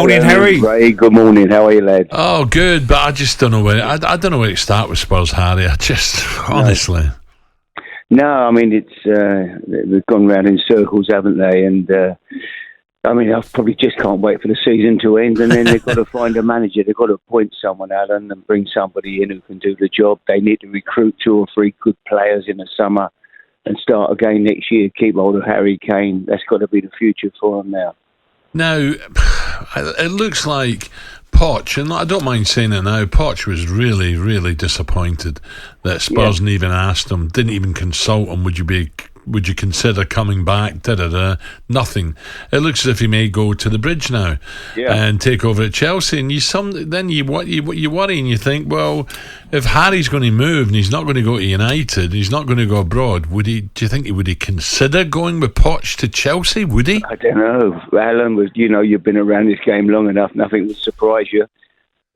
Morning, Harry. Ray, good morning. How are you, lad? Oh, good, but I just don't know where. I don't know where to start with Spurs, Harry. Honestly. No, I mean they've gone round in circles, haven't they? And I mean, I probably just can't wait for the season to end, and then they've got to find a manager. They've got to appoint someone, Alan, and bring somebody in who can do the job. They need to recruit 2 or 3 good players in the summer and start again next year. Keep hold of Harry Kane. That's got to be the future for them now. Now, it looks like Poch, and I don't mind saying it now, Poch was really, really disappointed that Spurs didn't even ask him, didn't even consult him, would you consider coming back, nothing. It looks as if he may go to the bridge now and take over at Chelsea, and you worry and you think, well, if Harry's going to move and he's not going to go to United, he's not going to go abroad, would he consider going with Poch to Chelsea, would he? I don't know, Alan, you've been around this game long enough, nothing would surprise you.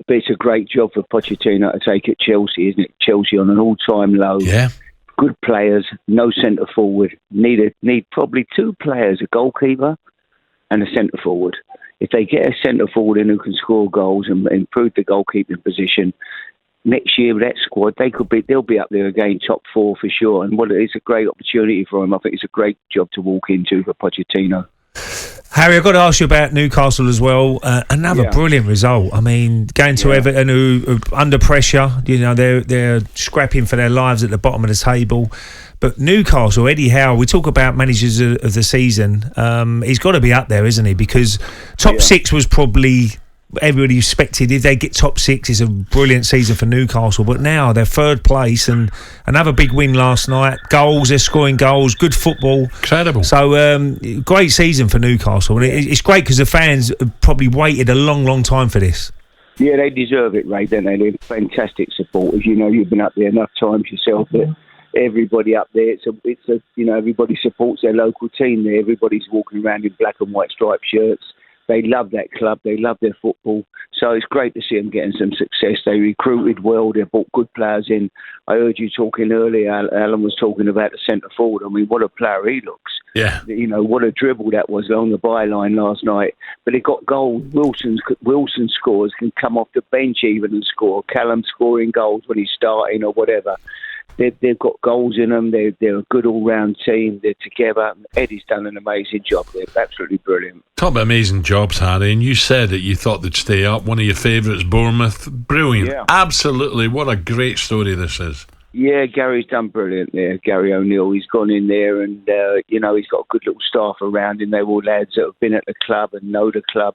But it's a great job for Pochettino to take at Chelsea, isn't it? Chelsea on an all-time low. Yeah. Good players, no centre forward. Need probably 2 players, a goalkeeper and a centre forward. If they get a centre forward in who can score goals and improve the goalkeeping position, next year with that squad, they'll be up there again, top 4 for sure. And it's a great opportunity for them. I think it's a great job to walk into for Pochettino. Harry, I've got to ask you about Newcastle as well. Another brilliant result. I mean, going to Everton, who are under pressure, they're scrapping for their lives at the bottom of the table. But Newcastle, Eddie Howe, we talk about managers of the season. He's got to be up there, isn't he? Because top 6 was probably everybody expected. If they get top 6, it's a brilliant season for Newcastle. But now they're 3rd place, and another big win last night. Goals, they're scoring goals, good football. Incredible. So, great season for Newcastle. And it's great because the fans probably waited a long, long time for this. Yeah, they deserve it, Ray, don't they? They're fantastic supporters. You've been up there enough times yourself that everybody up there, everybody supports their local team there. Everybody's walking around in black and white striped shirts. They love that club. They love their football. So it's great to see them getting some success. They recruited well. They brought good players in. I heard you talking earlier. Alan was talking about the centre forward. I mean, what a player he looks. Yeah. What a dribble that was along the byline last night. But they got goals. Wilson scores, can come off the bench even and score. Callum scoring goals when he's starting or whatever. They've got goals in them. They're a good all-round team. They're together. Eddie's done an amazing job. They're absolutely brilliant. Top amazing jobs, Harry. And you said that you thought they'd stay up. One of your favourites, Bournemouth. Brilliant. Yeah. Absolutely. What a great story this is. Yeah, Gary's done brilliant there. Gary O'Neill, he's gone in there and, he's got a good little staff around him. They're all lads that have been at the club and know the club.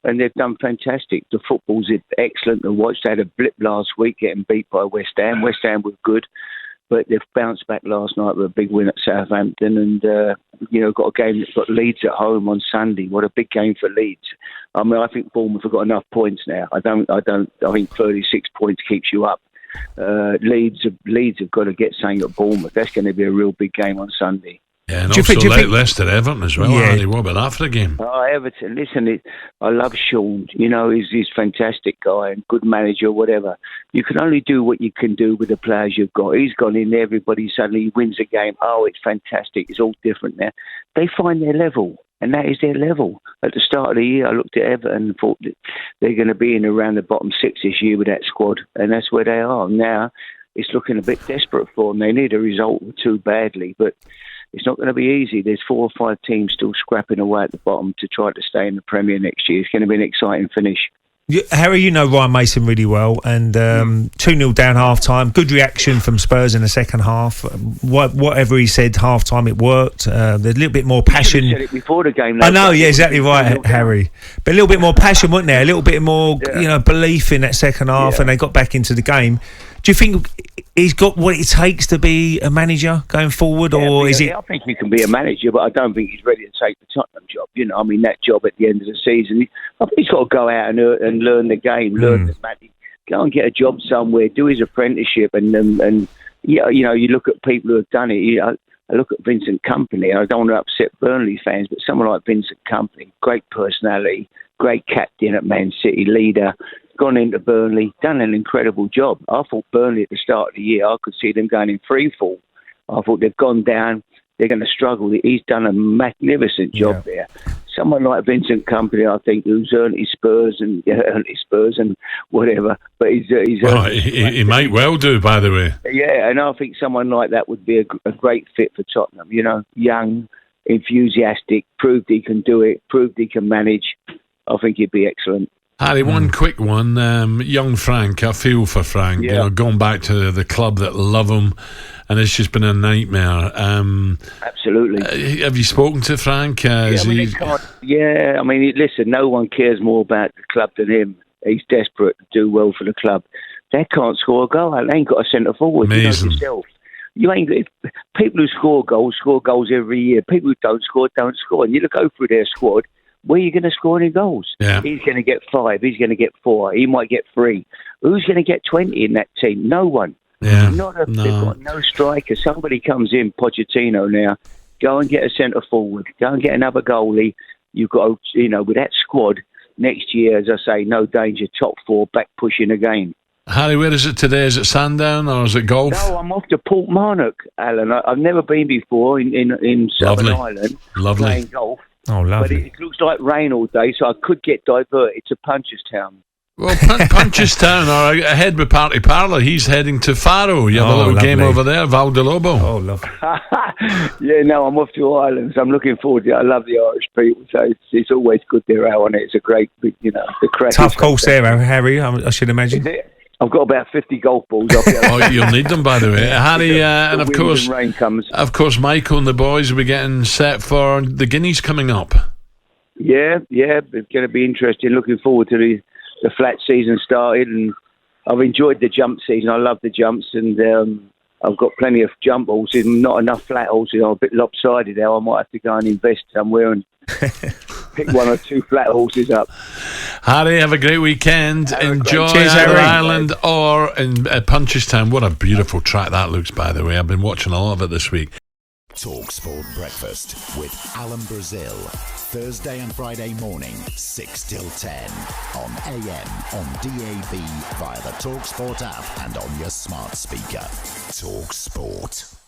And they've done fantastic. The football's excellent to watch. They had a blip last week getting beat by West Ham. West Ham was good, but they've bounced back last night with a big win at Southampton. And, got a game that's got Leeds at home on Sunday. What a big game for Leeds. I mean, I think Bournemouth have got enough points now. I think 36 points keeps you up. Leeds have got to get something at Bournemouth. That's going to be a real big game on Sunday. Yeah, and also Leicester, Everton as well. Yeah. Andy, what about that for the game? Oh, Everton, listen, I love Sean. He's a fantastic guy and good manager, whatever. You can only do what you can do with the players you've got. He's gone in there, everybody suddenly wins a game. Oh, it's fantastic. It's all different now. They find their level, and that is their level. At the start of the year, I looked at Everton and thought that they're going to be in around the bottom 6 this year with that squad, and that's where they are. Now, it's looking a bit desperate for them. They need a result or 2 badly, but it's not going to be easy. There's 4 or 5 teams still scrapping away at the bottom to try to stay in the Premier next year. It's going to be an exciting finish. Harry, you know Ryan Mason really well, and 2-0 down half-time. Good reaction from Spurs in the second half. Whatever he said half-time, it worked. There's a little bit more passion. You said it before the game. I know, yeah, exactly right, Harry. But a little bit more passion, wasn't there? A little bit more, belief in that second half, and they got back into the game. Do you think he's got what it takes to be a manager going forward, or is it? I think he can be a manager, but I don't think he's ready to take the Tottenham job. That job at the end of the season. I think he's got to go out and learn the game, learn the match, go and get a job somewhere, do his apprenticeship, and you look at people who have done it. I look at Vincent Kompany. I don't want to upset Burnley fans, but someone like Vincent Kompany, great personality, great captain at Man City, leader. Gone into Burnley, done an incredible job. I thought Burnley at the start of the year, I could see them going in free fall. I thought they've gone down, they're going to struggle. He's done a magnificent job there. someone like Vincent Kompany, I think, who's earned his Spurs and whatever. But he might well do, by the way. Yeah, and I think someone like that would be a great fit for Tottenham. You know, young, enthusiastic, proved he can do it, proved he can manage. I think he'd be excellent. Harry, one quick one. Young Frank, I feel for Frank. Yeah. You know, going back to the club that love him, and it's just been a nightmare. Absolutely. Have you spoken to Frank? Listen, no one cares more about the club than him. He's desperate to do well for the club. They can't score a goal. They ain't got a centre forward. Amazing. You know yourself. People who score goals every year. People who don't score. And you go through their squad. Where are you going to score any goals? Yeah. He's going to get 5. He's going to get 4. He might get 3. Who's going to get 20 in that team? No one. Yeah. They've got no striker. Somebody comes in, Pochettino now. Go and get a centre forward. Go and get another goalie. You've got, with that squad next year, as I say, no danger. Top 4, back pushing again. Harry, where is it today? Is it Sandown or is it golf? No, I'm off to Portmarnock, Alan. I've never been before in Southern Ireland. Lovely. Playing golf. Oh, lovely. But it looks like rain all day, so I could get diverted to Punchestown. Well, Punchestown are ahead with Parlour. He's heading to Faro. You have a little game over there, Val de Lobo. Oh, lovely. I'm off to Ireland, so I'm looking forward to it. I love the Irish people, so it's always good they're out on it. It's a great, the crack. Tough course there, Harry, I should imagine. I've got about 50 golf balls. You'll need them, by the way. Harry, and of course, rain comes. Of course, Michael and the boys will be getting set for the Guineas coming up. Yeah, it's going to be interesting. Looking forward to the flat season started, and I've enjoyed the jump season. I love the jumps, and I've got plenty of jump horses, not enough flat horses. I'm a bit lopsided now. I might have to go and invest somewhere and pick 1 or 2 flat horses up. Harry, have a great weekend. Enjoy either Ireland or in Punchestown. What a beautiful track that looks, by the way. I've been watching a lot of it this week. talkSPORT Breakfast with Alan Brazil. Thursday and Friday morning, 6 till 10. On AM, on DAB, via the talkSPORT app and on your smart speaker. talkSPORT.